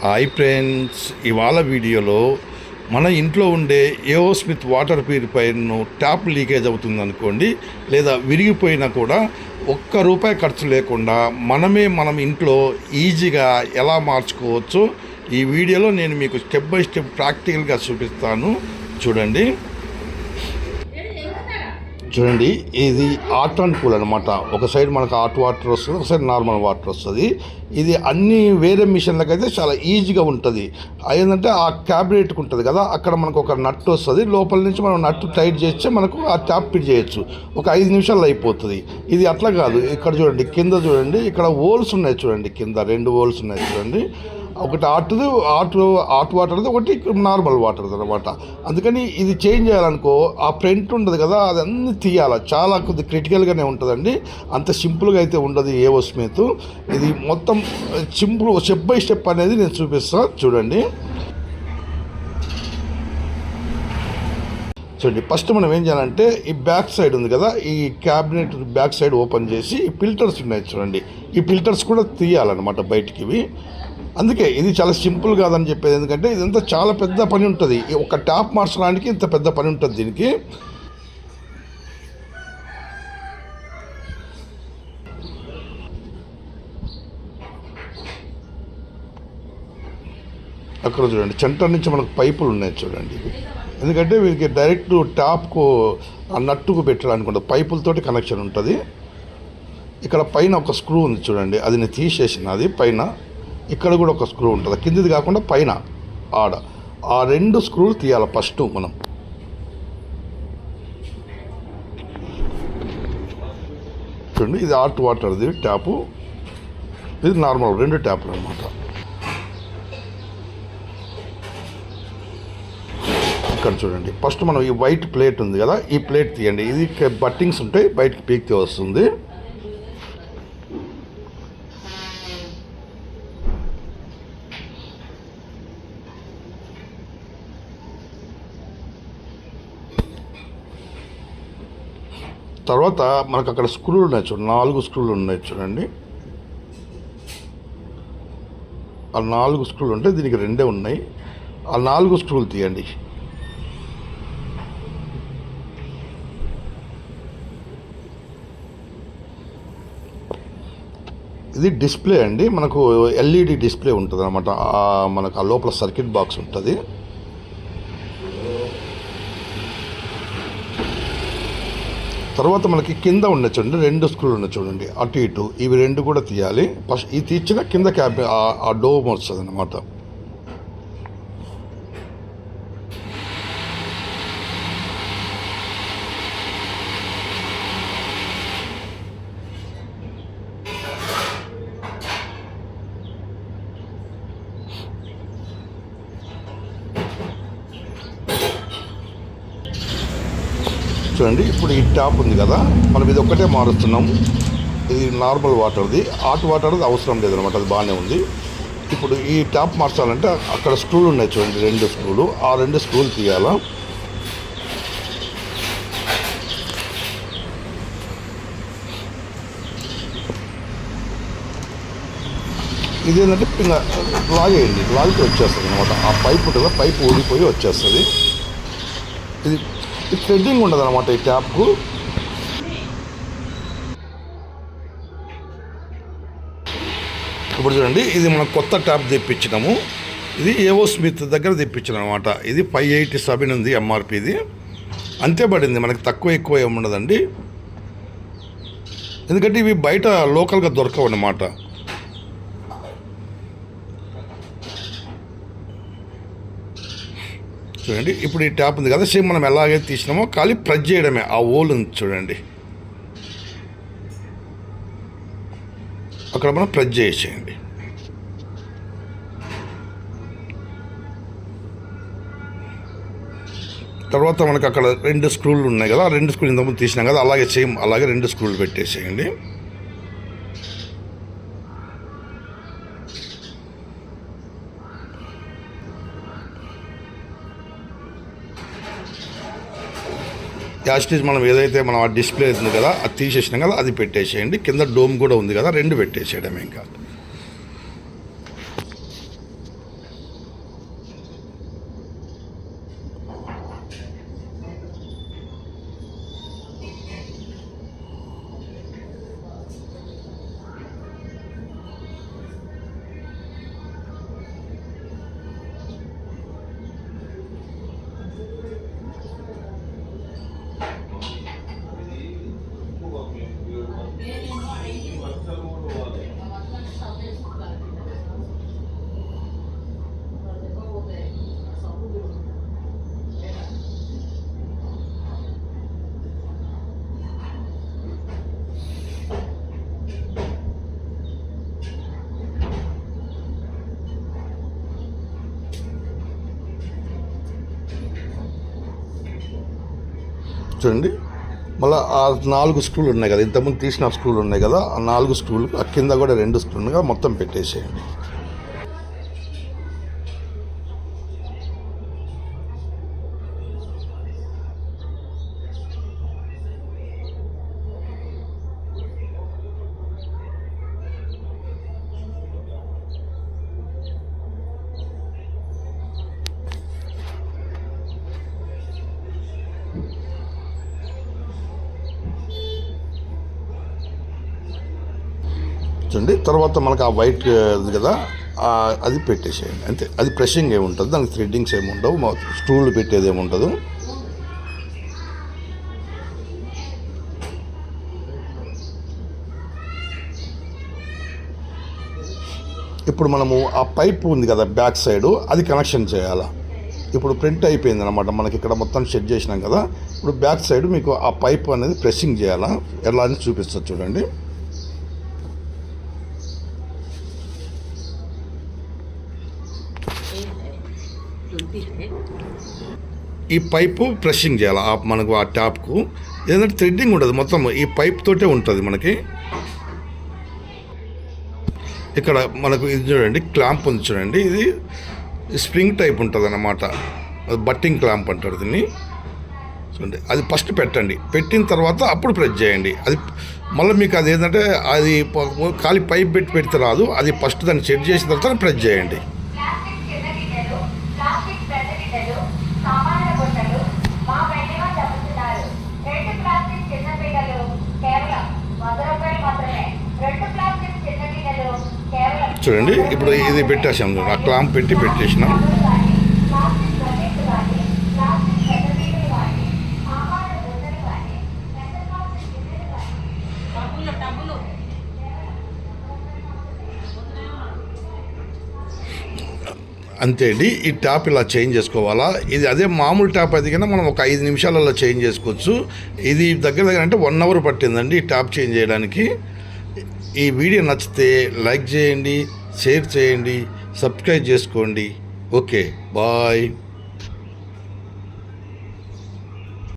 Hi friends, ఇవాళ వీడియోలో మన ఇంట్లో ఉండే ఏఓ స్మిత్ వాటర్ ప్యూరిఫైయర్ను ట్యాప్ లీకేజ్ అవుతుంది అనుకోండి, లేదా విరిగిపోయినా కూడా ₹1 ఖర్చు లేకుండా మనం ఇంట్లో ఈజీగా ఎలా మార్చుకోవచ్చో ఈ వీడియోలో నేను మీకు స్టెప్ బై స్టెప్ ప్రాక్టికల్గా చూపిస్తాను. చూడండి, ఇది హాట్ అండ్ కూల్ అనమాట. ఒక సైడ్ మనకు హాట్ వాటర్ వస్తుంది, ఒక సైడ్ నార్మల్ వాటర్ వస్తుంది. ఇది అన్ని వేరే మిషన్లకైతే చాలా ఈజీగా ఉంటుంది. ఏంటంటే ఆ క్యాబినెట్కి ఉంటుంది కదా, అక్కడ మనకు ఒక నట్టు వస్తుంది. లోపల నుంచి మనం నట్టు టైట్ చేస్తే మనకు ఆ ట్యాప్ ఫిట్ చేయొచ్చు. ఒక 5 నిమిషాల్లో అయిపోతుంది. ఇది అట్లా కాదు. ఇక్కడ చూడండి, కింద చూడండి, ఇక్కడ హోల్స్ ఉన్నాయి చూడండి, కింద 2 హోల్స్ ఉన్నాయి చూడండి. ఒకటి హాట్ వాటర్ది, ఒకటి నార్మల్ వాటర్ది అనమాట. అందుకని ఇది చేంజ్ చేయాలనుకో, ఆ ఫ్రంట్ ఉంటుంది కదా, అది అన్నీ తీయాలి. చాలా కొద్ది క్రిటికల్గానే ఉంటుందండి. అంత సింపుల్గా అయితే ఉండదు ఏఓ స్మిత్. ఇది మొత్తం సింపుల్ స్టెప్ బై స్టెప్ అనేది నేను చూపిస్తాను. చూడండి, ఫస్ట్ మనం ఏం చేయాలంటే, ఈ బ్యాక్ సైడ్ ఉంది కదా, ఈ క్యాబినెట్ బ్యాక్ సైడ్ ఓపెన్ చేసి ఈ ఫిల్టర్స్ ఉన్నాయి చూడండి, ఈ ఫిల్టర్స్ కూడా తీయాలన్నమాట బయటికి ఇవి. అందుకే ఇది చాలా సింపుల్ కాదని చెప్పేది, ఎందుకంటే ఇదంతా చాలా పెద్ద పని ఉంటుంది. ఒక ట్యాప్ మార్చడానికి ఇంత పెద్ద పని ఉంటుంది దీనికి. అక్కడ చూడండి, సెంటర్ నుంచి మనకు పైపులు ఉన్నాయి చూడండి. ఎందుకంటే వీరికి డైరెక్ట్ ట్యాప్కు ఆ నట్టుకు పెట్టడానికి ఉంటుంది, పైపులతోటి కనెక్షన్ ఉంటుంది. ఇక్కడ పైన ఒక స్క్రూ ఉంది చూడండి, అది నేను తీసేసిన. అది పైన ఇక్కడ కూడా ఒక స్క్రూ ఉంటుంది, కిందిది కాకుండా పైన ఆడ. ఆ 2 స్క్రూలు తీయాలి ఫస్ట్ మనం. చూడండి, ఇది హాట్ వాటర్ది ట్యాపు, ఇది నార్మల్ 2 ట్యాపులు అనమాట. ఇక్కడ చూడండి, ఫస్ట్ మనం ఈ వైట్ ప్లేట్ ఉంది కదా, ఈ ప్లేట్ తీయండి. ఇది బట్టింగ్స్ ఉంటాయి, బయటకి పీక్తే వస్తుంది. తర్వాత మనకు అక్కడ స్క్రూలు ఉన్నాయి చూడండి, 4 స్క్రూలు ఉన్నాయి చూడండి. ఆ 4 స్క్రూలు ఉంటే దీనికి 2 ఉన్నాయి. ఆ 4 స్క్రూలు తీయండి. ఇది డిస్ప్లే అండి, మనకు ఎల్ఈడి డిస్ప్లే ఉంటుంది అనమాట. మనకు ఆ లోపల సర్క్యూట్ బాక్స్ ఉంటుంది. తర్వాత మనకి కింద ఉన్న చూడండి, 2 స్క్రూలు ఉన్నాయి చూడండి, అటు ఇటు. ఇవి 2 కూడా తీయాలి. ఫస్ట్ ఇది తీర్చిన కింద క్యాబ్ ఆ డోమ్ వస్తుంది అనమాట. చూడండి, ఇప్పుడు ఈ ట్యాప్ ఉంది కదా, మనం ఇది ఒక్కటే మారుస్తున్నాము. ఇది నార్మల్ వాటర్ది, హాట్ వాటర్ది అవసరం లేదనమాట, అది బాగానే ఉంది. ఇప్పుడు ఈ ట్యాప్ మార్చాలంటే అక్కడ స్క్రూలు ఉన్నాయి చూడండి, 2 స్క్రూలు. ఆ 2 స్క్రూలు తీయాలా. ఇది ఏంటంటే లాగేయండి, లాగితే వచ్చేస్తుంది అనమాట. ఆ పైప్ ఉంటుంది, పైప్ ఊడిపోయి వచ్చేస్తుంది. ఇది థ్రెడ్డింగ్ ఉండదు అనమాట ఈ ట్యాప్కు. ఇప్పుడు చూడండి, ఇది మనం కొత్త ట్యాప్ తెప్పించినాము. ఇది ఏఓ స్మిత్ దగ్గర తెప్పించాను అనమాట. ఇది 587 ఉంది ఎంఆర్పీది. అంతే పడింది, మనకి తక్కువ ఎక్కువ ఏమి ఉండదండి. ఎందుకంటే ఇవి బయట లోకల్గా దొరకవు అన్నమాట. చూడండి, ఇప్పుడు ఈ ట్యాప్ ఉంది కదా, సేమ్ మనం ఎలాగైతే తీసినామో ఖాళీ ప్రెస్ చేయడమే. ఆ హోల్ ఉంది చూడండి, అక్కడ మనం ప్రెస్ చేసేయండి. తర్వాత మనకు అక్కడ 2 స్క్రూలు ఉన్నాయి కదా, 2 స్క్రూలు ఇంతకుముందు తీసినాం కదా, అలాగే సేమ్ అలాగే 2 స్క్రూలు పెట్టేసేయండి. యాస్టేజ్ మనం ఏదైతే మనం ఆ డిస్ప్లే ఉంది కదా, అది తీసేసినాం కదా, అది పెట్టేసేయండి. కింద డోమ్ కూడా ఉంది కదా, 2 పెట్టేసేయడం. ఇంకా చూడండి. మళ్ళీ ఆ 4 స్క్రూలు ఉన్నాయి కదా, ఇంతకుముందు తీసిన స్క్రూలు ఉన్నాయి కదా, ఆ 4 స్క్రూలు ఆ కింద కూడా 2 స్క్రూలుగా మొత్తం పెట్టేసేయండి. చూడండి. తర్వాత మనకు ఆ వైట్ కదా, అది పెట్టేసేయండి అంతే. అది ప్రెషింగ్ ఏముంటుంది, దానికి థ్రెడ్డింగ్స్ ఏమి ఉండవు, స్క్రూలు పెట్టేది ఏమి ఉండదు. ఇప్పుడు మనము ఆ పైప్ ఉంది కదా బ్యాక్ సైడు, అది కనెక్షన్ చేయాలా. ఇప్పుడు ప్రింట్ అయిపోయింది అనమాట, మనకి ఇక్కడ మొత్తం సెట్ చేసినాం కదా. ఇప్పుడు బ్యాక్ సైడ్ మీకు ఆ పైప్ అనేది ప్రెస్సింగ్ చేయాలా, ఎలా అని చూపిస్తుంది చూడండి. ఈ పైపు ప్రెషింగ్ చేయాలి మనకు ఆ ట్యాప్కు. ఏదంటే థ్రెడ్డింగ్ ఉండదు, మొత్తం ఈ పైప్ తోటే ఉంటుంది మనకి. ఇక్కడ మనకు ఇది చూడండి, క్లాంప్ ఉంది చూడండి, ఇది స్ప్రింగ్ టైప్ ఉంటుంది అన్నమాట, బట్టింగ్ క్లాంప్ అంటారు దీన్ని. చూడండి, అది ఫస్ట్ పెట్టండి, పెట్టిన తర్వాత అప్పుడు ప్రెస్ చేయండి. అది మళ్ళీ మీకు అది ఏంటంటే అది ఖాళీ పైప్ పెడితే రాదు, అది ఫస్ట్ దాన్ని సెట్ చేసిన తర్వాత ప్రెస్ చేయండి. చూడండి, ఇప్పుడు ఇది పెట్టేసాం, ఆ క్లాంప్ పెట్టేసినాం. అంతే అండి. ఈ ట్యాప్ ఇలా చేంజ్ చేసుకోవాలా. ఇది అదే మామూలు ట్యాప్ అయితే కన్నా మనం ఒక 5 నిమిషాలలో చేంజ్ చేసుకోవచ్చు. ఇది దగ్గర అంటే 1 అవర్ పట్టిందండి ఈ ట్యాప్ చేంజ్ చేయడానికి. ఈ వీడియో నచ్చితే లైక్ చేయండి, షేర్ చేయండి, సబ్స్క్రైబ్ చేసుకోండి. Okay, bye.